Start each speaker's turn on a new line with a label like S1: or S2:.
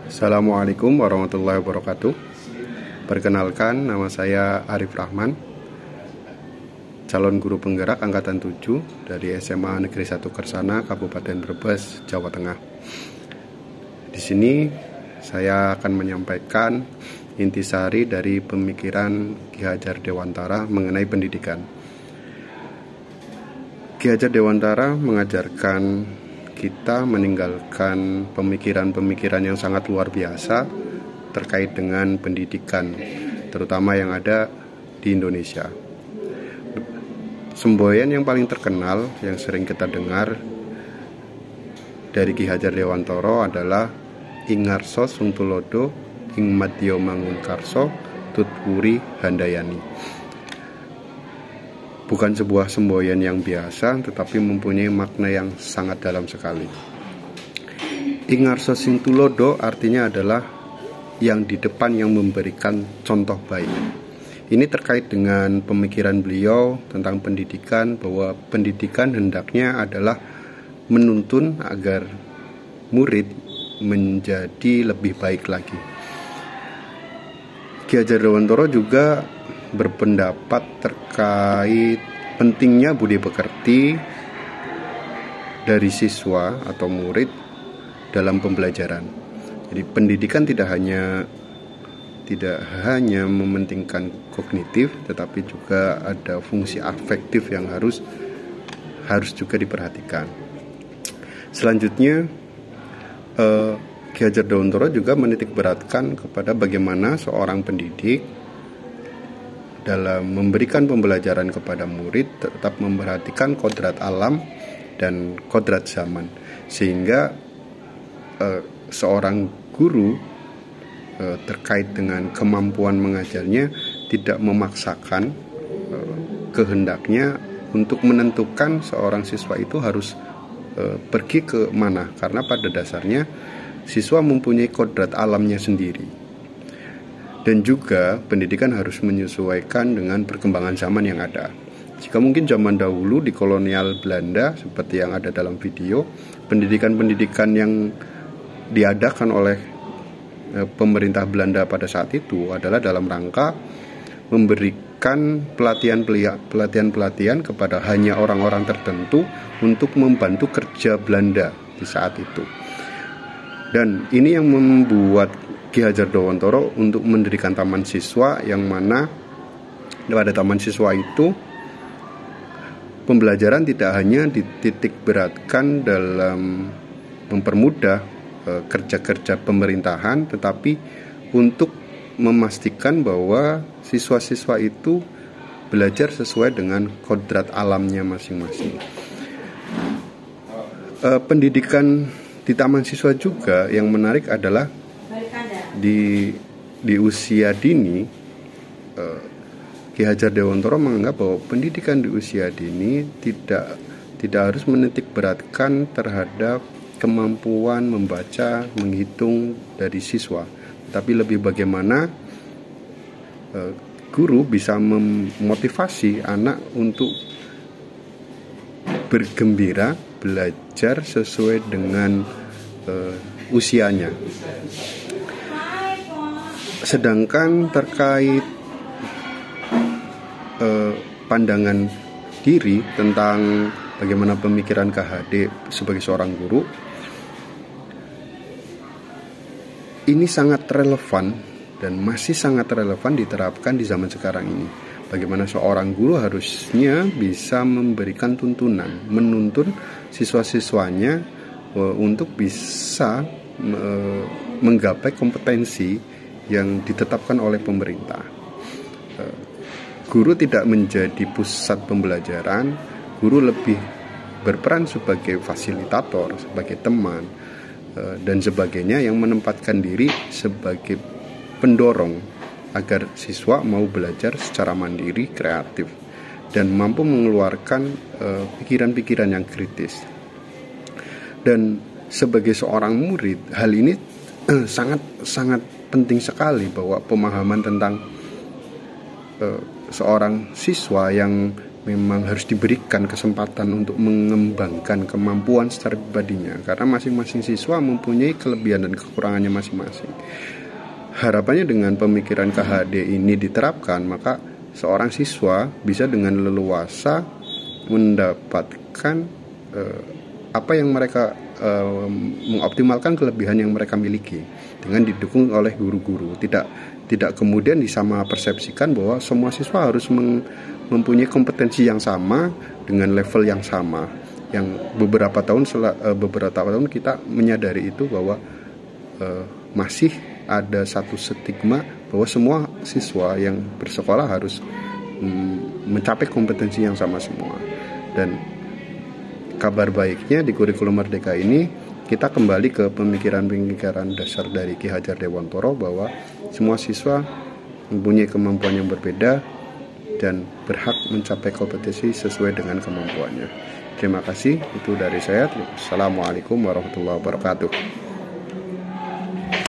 S1: Assalamualaikum warahmatullahi wabarakatuh. Perkenalkan, nama saya Arif Rahman, calon guru penggerak angkatan 7 dari SMA Negeri 1 Kersana, Kabupaten Brebes, Jawa Tengah. Di sini saya akan menyampaikan intisari dari pemikiran Ki Hajar Dewantara mengenai pendidikan. Ki Hajar Dewantara mengajarkan kita meninggalkan pemikiran-pemikiran yang sangat luar biasa terkait dengan pendidikan, terutama yang ada di Indonesia. Semboyan yang paling terkenal yang sering kita dengar dari Ki Hajar Dewantara adalah ing ngarsa sung tulodo ing madya mangun karso tutwuri handayani. Bukan sebuah semboyan yang biasa, tetapi mempunyai makna yang sangat dalam sekali. Ing ngarsa sing tulodo artinya adalah yang di depan, yang memberikan contoh baik. Ini terkait dengan pemikiran beliau tentang pendidikan, bahwa pendidikan hendaknya adalah menuntun agar murid menjadi lebih baik lagi. Ki Hajar Dewantara juga berpendapat terkait pentingnya budi pekerti dari siswa atau murid dalam pembelajaran. Jadi pendidikan tidak hanya mementingkan kognitif, tetapi juga ada fungsi afektif yang harus juga diperhatikan. Selanjutnya, Ki Hajar Dewantara juga menitikberatkan kepada bagaimana seorang pendidik dalam memberikan pembelajaran kepada murid tetap memperhatikan kodrat alam dan kodrat zaman, sehingga seorang guru terkait dengan kemampuan mengajarnya tidak memaksakan kehendaknya untuk menentukan seorang siswa itu harus pergi ke mana, karena pada dasarnya siswa mempunyai kodrat alamnya sendiri. Dan juga pendidikan harus menyesuaikan dengan perkembangan zaman yang ada. Jika mungkin zaman dahulu di kolonial Belanda, seperti yang ada dalam video, pendidikan-pendidikan yang diadakan oleh pemerintah Belanda pada saat itu adalah dalam rangka memberikan pelatihan-pelatihan kepada hanya orang-orang tertentu untuk membantu kerja Belanda di saat itu. Dan ini yang membuat Ki Hajar Dewantara untuk mendirikan taman siswa, yang mana pada taman siswa itu pembelajaran tidak hanya dititik beratkan dalam mempermudah kerja-kerja pemerintahan, tetapi untuk memastikan bahwa siswa-siswa itu belajar sesuai dengan kodrat alamnya masing-masing. Pendidikan di taman siswa juga yang menarik adalah di usia dini. Ki Hajar Dewantara menganggap bahwa pendidikan di usia dini tidak harus menitik beratkan terhadap kemampuan membaca, menghitung dari siswa, tapi lebih bagaimana guru bisa memotivasi anak untuk bergembira belajar sesuai dengan usianya. Sedangkan terkait pandangan diri tentang bagaimana pemikiran KHD sebagai seorang guru, ini sangat relevan dan masih sangat relevan diterapkan di zaman sekarang ini. Bagaimana seorang guru harusnya bisa memberikan tuntunan, menuntun siswa-siswanya untuk bisa menggapai kompetensi yang ditetapkan oleh pemerintah. Guru tidak menjadi pusat pembelajaran, guru lebih berperan sebagai fasilitator, sebagai teman, dan sebagainya, yang menempatkan diri sebagai pendorong agar siswa mau belajar secara mandiri, kreatif, dan mampu mengeluarkan pikiran-pikiran yang kritis. Dan sebagai seorang murid, hal ini sangat penting sekali, bahwa pemahaman tentang seorang siswa yang memang harus diberikan kesempatan untuk mengembangkan kemampuan secara pribadinya, karena masing-masing siswa mempunyai kelebihan dan kekurangannya masing-masing. Harapannya dengan pemikiran KHD ini diterapkan, maka seorang siswa bisa dengan leluasa mendapatkan apa yang mereka mengoptimalkan kelebihan yang mereka miliki dengan didukung oleh guru-guru. Tidak kemudian disama persepsikan bahwa semua siswa harus mempunyai kompetensi yang sama dengan level yang sama. Yang beberapa tahun kita menyadari itu bahwa masih ada satu stigma bahwa semua siswa yang bersekolah harus mencapai kompetensi yang sama semua. Dan kabar baiknya di kurikulum Merdeka ini kita kembali ke pemikiran-pemikiran dasar dari Ki Hajar Dewantara bahwa semua siswa mempunyai kemampuan yang berbeda dan berhak mencapai kompetensi sesuai dengan kemampuannya. Terima kasih, itu dari saya. Assalamualaikum warahmatullahi wabarakatuh.